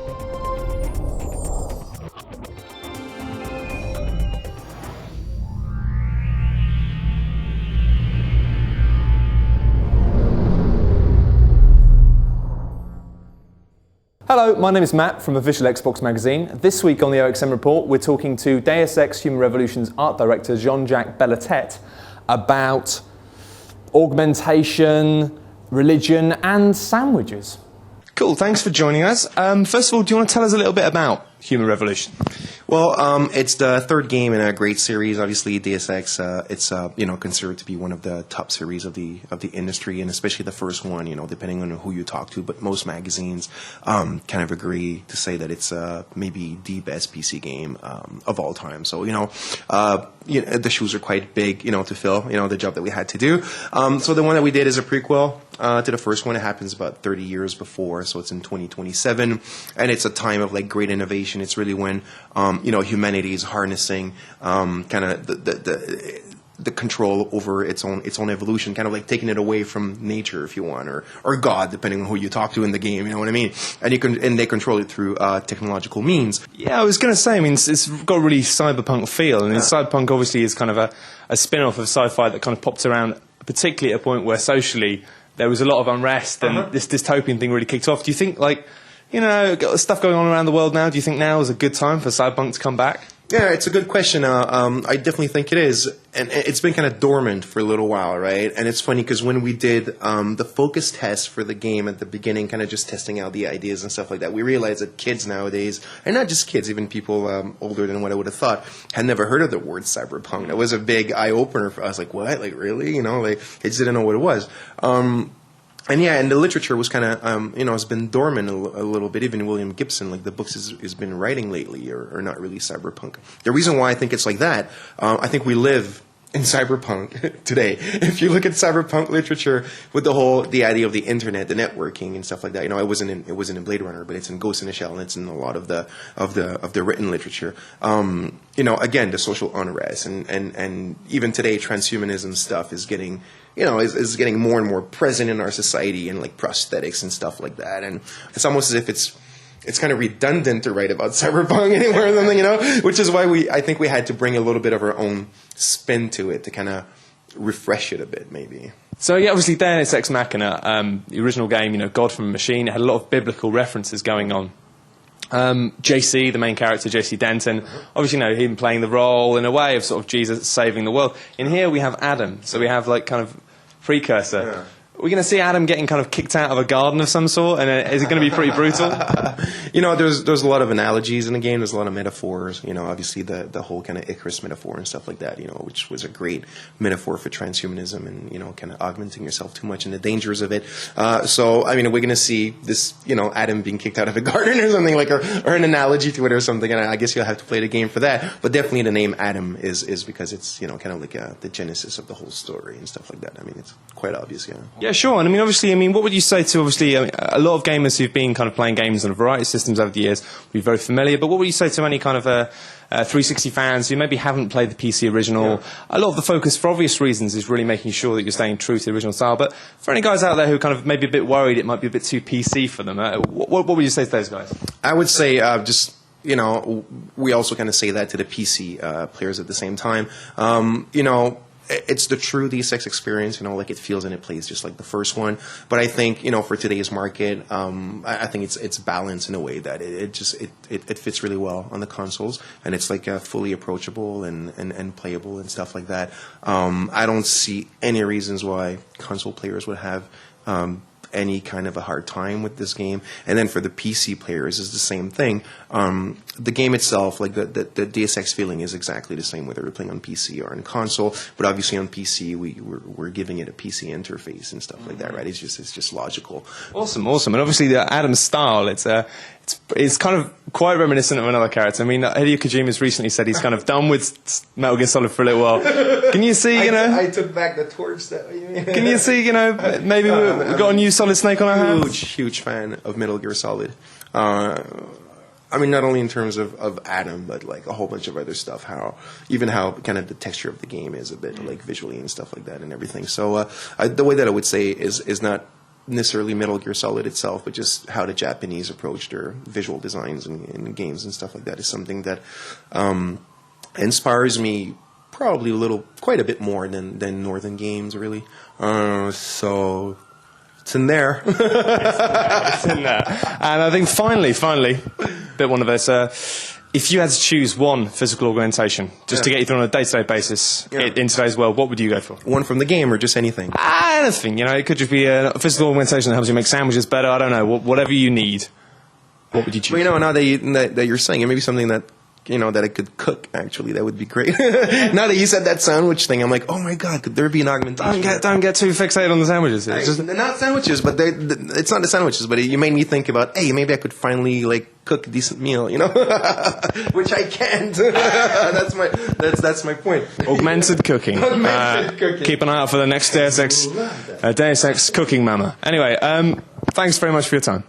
Hello, my name is Matt from Official Xbox Magazine. This week on the OXM Report, we're talking to Deus Ex Human Revolution's art director, Jean-Jacques Bellatet, about augmentation, religion, and sandwiches. Cool, thanks for joining us. First of all, do you want to tell us a little bit about Human Revolution? Well, it's the third game in a great series. Obviously, Deus Ex, it's considered to be one of the top series of the industry, and especially the first one. Depending on who you talk to, but most magazines kind of agree to say that it's maybe the best PC game of all time. So the shoes are quite big, to fill. The job that we had to do. So the one that we did is a prequel to the first one. It happens about 30 years before, so it's in 2027, and it's a time of like great innovation. It's really when humanity is harnessing kind of the control over its own evolution, kind of like taking it away from nature, if you want, or God, depending on who you talk to in the game. You know what I mean? And they control it through technological means. Yeah, I was going to say. I mean, it's got a really cyberpunk feel, and cyberpunk obviously is kind of a spin-off of sci-fi that kind of popped around, particularly at a point where socially there was a lot of unrest, and this dystopian thing really kicked off. Do you think, got stuff going on around the world now, do you think now is a good time for cyberpunk to come back? Yeah, it's a good question. I definitely think it is. And it's been kind of dormant for a little while, right? And it's funny because when we did the focus test for the game at the beginning, kind of just testing out the ideas and stuff like that, we realized that kids nowadays, and not just kids, even people older than what I would have thought, had never heard of the word cyberpunk. That was a big eye-opener for us. Like, what? Like, really? Kids didn't know what it was. And the literature was kind of, has been dormant a little bit. Even William Gibson, like the books has been writing lately, are not really cyberpunk. The reason why I think it's like that, I think we live in cyberpunk today. If you look at cyberpunk literature with the idea of the internet, the networking and stuff like that, it wasn't in Blade Runner, but it's in Ghost in the Shell, and it's in a lot of the written literature. Again, the social unrest and even today, transhumanism stuff is getting is getting more and more present in our society, and like prosthetics and stuff like that. And it's almost as if it's kind of redundant to write about cyberpunk anymore or something, which is why I think we had to bring a little bit of our own spin to it to kind of refresh it a bit, maybe. So yeah, obviously Deus Ex Machina, the original game, God from a Machine, it had a lot of biblical references going on. JC, the main character, JC Denton, obviously him playing the role in a way of sort of Jesus saving the world. In here we have Adam, so we have like kind of precursor. Yeah. We're going to see Adam getting kind of kicked out of a garden of some sort, and is it going to be pretty brutal? There's a lot of analogies in the game. There's a lot of metaphors. Obviously the whole kind of Icarus metaphor and stuff like that. Which was a great metaphor for transhumanism and kind of augmenting yourself too much and the dangers of it. We're going to see this Adam being kicked out of a garden or something like, or an analogy to it or something. And I guess you'll have to play the game for that. But definitely the name Adam is because it's kind of like the genesis of the whole story and stuff like that. I mean, it's quite obvious. Yeah, sure. And what would you say to, a lot of gamers who've been kind of playing games on a variety of systems over the years will be very familiar, but what would you say to any kind of 360 fans who maybe haven't played the PC original? Yeah. A lot of the focus, for obvious reasons, is really making sure that you're staying true to the original style, but for any guys out there who kind of maybe a bit worried it might be a bit too PC for them, what would you say to those guys? I would say we also kind of say that to the PC players at the same time. It's the true Deus Ex experience, like it feels and it plays just like the first one. But I think, for today's market, I think it's balanced in a way that it fits really well on the consoles, and it's like fully approachable and playable and stuff like that. I don't see any reasons why console players would have any kind of a hard time with this game. And then for the PC players, is the same thing. The game itself, like the Deus Ex feeling, is exactly the same whether you're playing on PC or on console. But obviously on PC, we're giving it a PC interface and stuff like that, right? It's just logical. Awesome. And obviously the Adam's style, it's kind of quite reminiscent of another character. I mean, Hideo Kojima's recently said he's kind of done with Metal Gear Solid for a little while. Can you see, I took back the torch. Can you see, maybe we've got a new Solid Snake on our hands? Huge fan of Metal Gear Solid. Not only in terms of Adam, but like a whole bunch of other stuff. How kind of the texture of the game is a bit like visually and stuff like that and everything. So the way that I would say is not necessarily Metal Gear Solid itself, but just how the Japanese approach their visual designs in games and stuff like that is something that inspires me probably quite a bit more than Northern games, really. So it's in there. It's in there. And I think finally, bit one of us. If you had to choose one physical augmentation just to get you through on a day-to-day basis in today's world, what would you go for? One from the game or just anything? Anything. It could just be a physical augmentation that helps you make sandwiches better. I don't know. Whatever you need. What would you choose? Well, now that you're saying it, maybe something that that I could cook. Actually, that would be great. Now that you said that sandwich thing, I'm like, oh my god, could there be an augmentation? Don't get too fixated on the sandwiches. It's just not sandwiches, but it's not the sandwiches. But you made me think about, hey, maybe I could finally cook a decent meal, which I can't. That's my point. Augmented cooking. Augmented cooking. Keep an eye out for the next Deus Ex Cooking Mama. Anyway, thanks very much for your time.